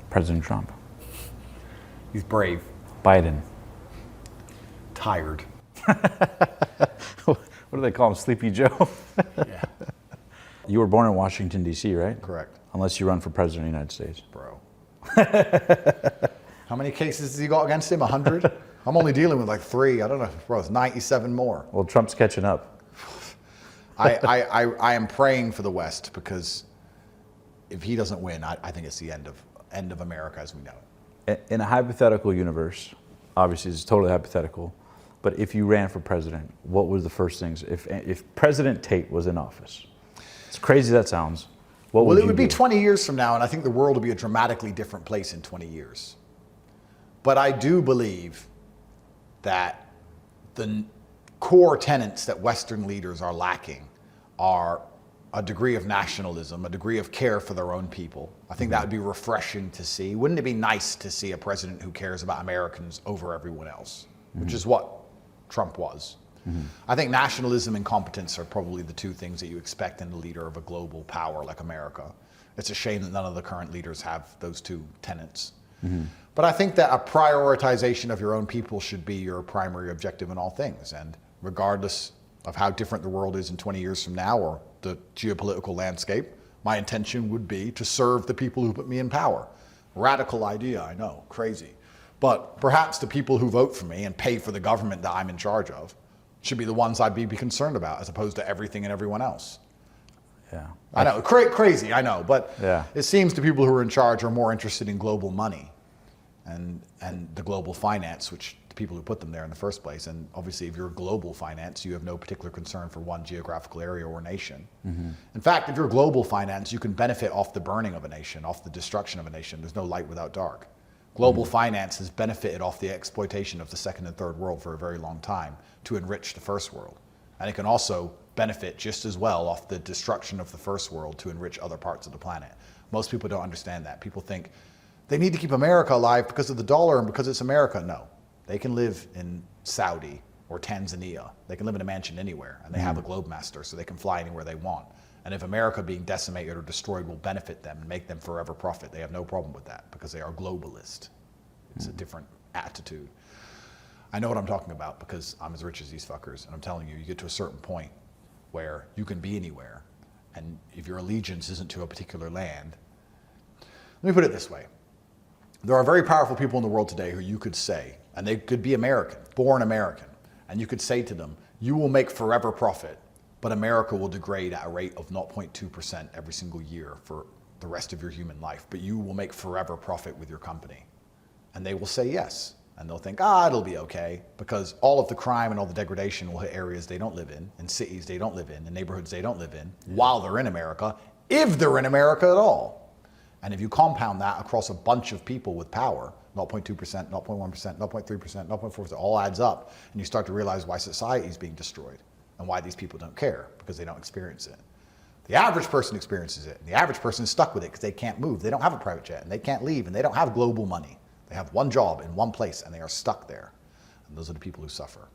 President Trump. He's brave. Biden. Tired. What do they call him? Sleepy Joe? Yeah. You were born in Washington, D.C., right? Correct. Unless you run for president of the United States. Bro. How many cases has he got against him? 100? I'm only dealing with like 3. I don't know. Bro, it's 97 more. Well, Trump's catching up. I am praying for the West, because if he doesn't win, I think it's the end of America as we know it. In a hypothetical universe, obviously it's totally hypothetical, but if you ran for president, what were the first things? If President Tate was in office, as crazy as that sounds, what would you do? Well, it would be 20 years from now, and I think the world will be a dramatically different place in 20 years. But I do believe that the core tenets that Western leaders are lacking are a degree of nationalism, a degree of care for their own people. I think that would be refreshing to see. Wouldn't it be nice to see a president who cares about Americans over everyone else, which is what Trump was. I think nationalism and competence are probably the 2 things that you expect in the leader of a global power like America. It's a shame that none of the current leaders have those 2 tenets. But I think that a prioritization of your own people should be your primary objective in all things. And regardless of how different the world is in 20 years from now, or the geopolitical landscape, my intention would be to serve the people who put me in power. Radical idea, I know, crazy. But perhaps the people who vote for me and pay for the government that I'm in charge of should be the ones I'd be concerned about, as opposed to everything and everyone else. Yeah. I know, crazy, I know, but yeah. It seems the people who are in charge are more interested in global money and the global finance, which the people who put them there in the first place. And obviously, if you're global finance, you have no particular concern for one geographical area or nation. In fact, if you're global finance, you can benefit off the burning of a nation, off the destruction of a nation. There's no light without dark. Global finance has benefited off the exploitation of the second and third world for a very long time to enrich the first world. And it can also benefit just as well off the destruction of the first world to enrich other parts of the planet. Most people don't understand that. People think they need to keep America alive because of the dollar and because it's America. No, they can live in Saudi or Tanzania. They can live in a mansion anywhere, and they have a Globemaster, so they can fly anywhere they want. And if America being decimated or destroyed will benefit them and make them forever profit, they have no problem with that, because they are globalist. It's a different attitude. I know what I'm talking about, because I'm as rich as these fuckers, and I'm telling you, you get to a certain point where you can be anywhere, and if your allegiance isn't to a particular land. Let me put it this way. There are very powerful people in the world today who you could say, and they could be American, born American, and you could say to them, you will make forever profit, but America will degrade at a rate of 0.2% every single year for the rest of your human life, but you will make forever profit with your company. And they will say yes. And they'll think, it'll be okay, because all of the crime and all the degradation will hit areas they don't live in cities they don't live in neighborhoods they don't live in, while they're in America, if they're in America at all. And if you compound that across a bunch of people with power, 0.2%, 0.1%, 0.3%, 0.4%, all adds up, and you start to realize why society is being destroyed and why these people don't care, because they don't experience it. The average person experiences it, and the average person is stuck with it because they can't move. They don't have a private jet, and they can't leave, and they don't have global money. They have one job in one place, and they are stuck there. And those are the people who suffer.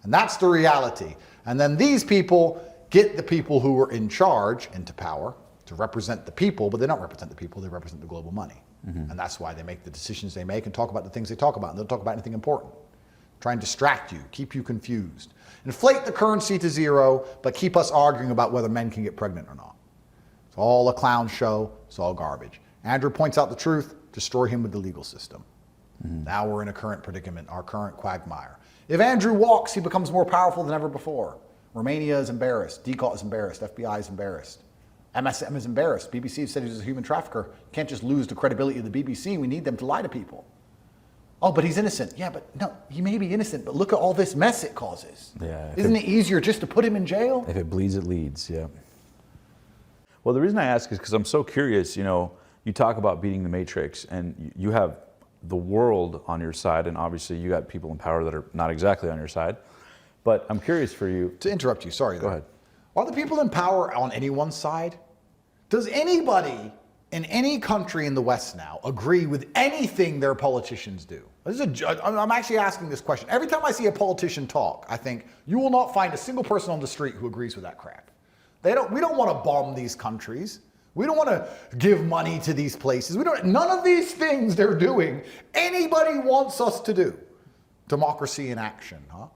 And that's the reality. And then these people get the people who are in charge into power to represent the people, but they don't represent the people, they represent the global money. And that's why they make the decisions they make and talk about the things they talk about, and they don't talk about anything important. Try and distract you, keep you confused. Inflate the currency to zero, but keep us arguing about whether men can get pregnant or not. It's all a clown show, it's all garbage. Andrew points out the truth, destroy him with the legal system. Now we're in a current predicament, our current quagmire. If Andrew walks, he becomes more powerful than ever before. Romania is embarrassed, DCOT is embarrassed, FBI is embarrassed. MSM is embarrassed. BBC said he's a human trafficker. You can't just lose the credibility of the BBC. We need them to lie to people. Oh, but he's innocent. Yeah, but no, he may be innocent, but look at all this mess it causes. Yeah. Isn't it easier just to put him in jail? If it bleeds, it leads, yeah. Well, the reason I ask is because I'm so curious, you talk about beating the matrix, and you have the world on your side, and obviously you got people in power that are not exactly on your side. But I'm curious for you. To interrupt you, sorry. Go ahead. Are the people in power on anyone's side? Does anybody in any country in the West now agree with anything their politicians do? I'm actually asking this question. Every time I see a politician talk, I think, you will not find a single person on the street who agrees with that crap. We don't want to bomb these countries. We don't want to give money to these places. None of these things they're doing, anybody wants us to do. Democracy in action, huh?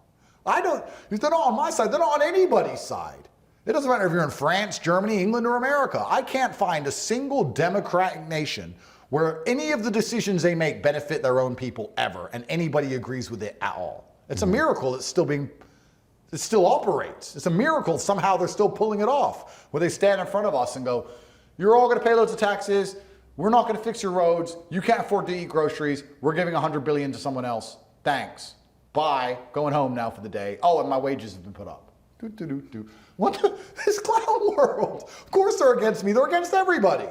They're not on my side, they're not on anybody's side. It doesn't matter if you're in France, Germany, England, or America. I can't find a single democratic nation where any of the decisions they make benefit their own people ever, and anybody agrees with it at all. It's a miracle it still operates. It's a miracle somehow they're still pulling it off, where they stand in front of us and go, you're all gonna pay loads of taxes, we're not gonna fix your roads, you can't afford to eat groceries, we're giving $100 billion to someone else, thanks, bye, going home now for the day. Oh, and my wages have been put up. What this clown world? Of course they're against me, they're against everybody.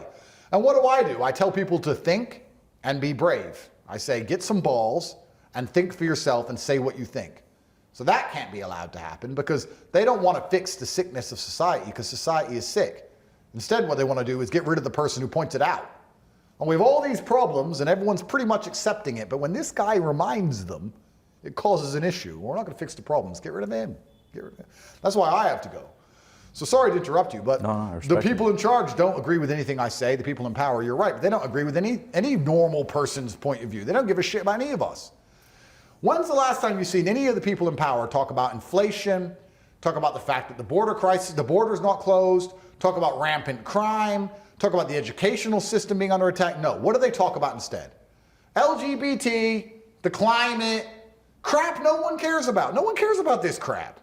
And what do? I tell people to think and be brave. I say, get some balls and think for yourself and say what you think. So that can't be allowed to happen because they don't want to fix the sickness of society because society is sick. Instead, what they want to do is get rid of the person who points it out. And we have all these problems and everyone's pretty much accepting it. But when this guy reminds them, it causes an issue. We're not going to fix the problems. Get rid of him. That's why I have to go. So sorry to interrupt you, but the people in charge don't agree with anything I say. The people in power, you're right, but they don't agree with any normal person's point of view. They don't give a shit about any of us. When's the last time you've seen any of the people in power talk about inflation, talk about the fact that the border crisis, the border's not closed, talk about rampant crime, talk about the educational system being under attack? No, what do they talk about instead? LGBT, the climate, crap no one cares about. No one cares about this crap.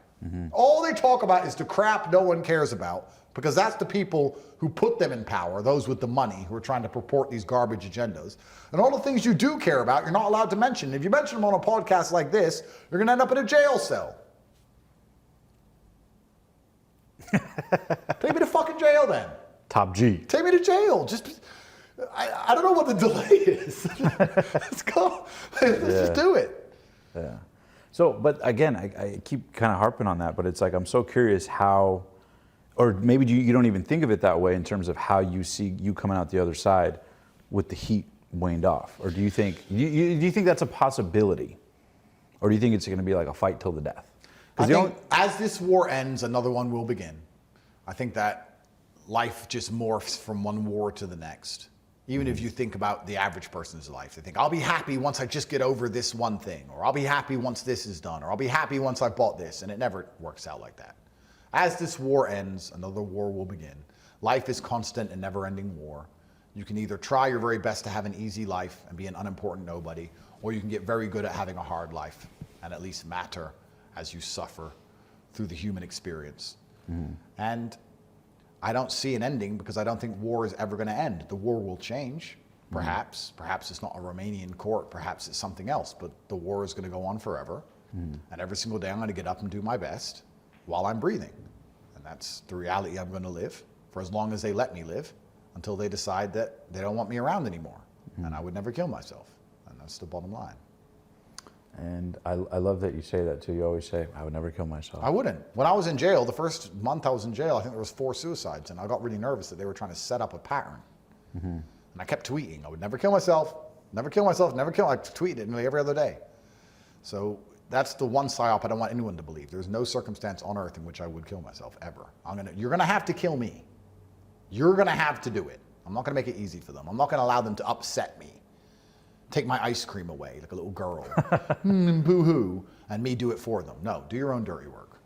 All they talk about is the crap no one cares about because that's the people who put them in power, those with the money who are trying to purport these garbage agendas. And all the things you do care about, you're not allowed to mention. If you mention them on a podcast like this, you're going to end up in a jail cell. Take me to fucking jail then. Top G. Take me to jail. I don't know what the delay is. Let's go. Let's just do it. Yeah. So, but again, I keep kind of harping on that, but it's like I'm so curious how, or maybe you don't even think of it that way in terms of how you see you coming out the other side with the heat waned off, or do you think do you think that's a possibility, or do you think it's going to be like a fight till the death? I think as this war ends, another one will begin. I think that life just morphs from one war to the next. Even if you think about the average person's life, they think, I'll be happy once I just get over this one thing, or I'll be happy once this is done, or I'll be happy once I bought this, and it never works out like that. As this war ends, another war will begin. Life is constant and never-ending war. You can either try your very best to have an easy life and be an unimportant nobody, or you can get very good at having a hard life and at least matter as you suffer through the human experience. And I don't see an ending because I don't think war is ever going to end. The war will change, perhaps. Perhaps it's not a Romanian court. Perhaps it's something else. But the war is going to go on forever. And every single day I'm going to get up and do my best while I'm breathing. And that's the reality I'm going to live for as long as they let me live until they decide that they don't want me around anymore. And I would never kill myself. And that's the bottom line. And I love that you say that too. You always say, I would never kill myself. I wouldn't. When I was in jail, the first month I was in jail, I think there was 4 suicides, and I got really nervous that they were trying to set up a pattern. And I kept tweeting, I would never kill myself, never kill myself, never kill. I tweeted it nearly every other day. So that's the one psyop I don't want anyone to believe. There's no circumstance on earth in which I would kill myself, ever. You're gonna have to kill me. You're gonna have to do it. I'm not gonna make it easy for them. I'm not gonna allow them to upset me. Take my ice cream away like a little girl, boo-hoo, and me do it for them. No, do your own dirty work.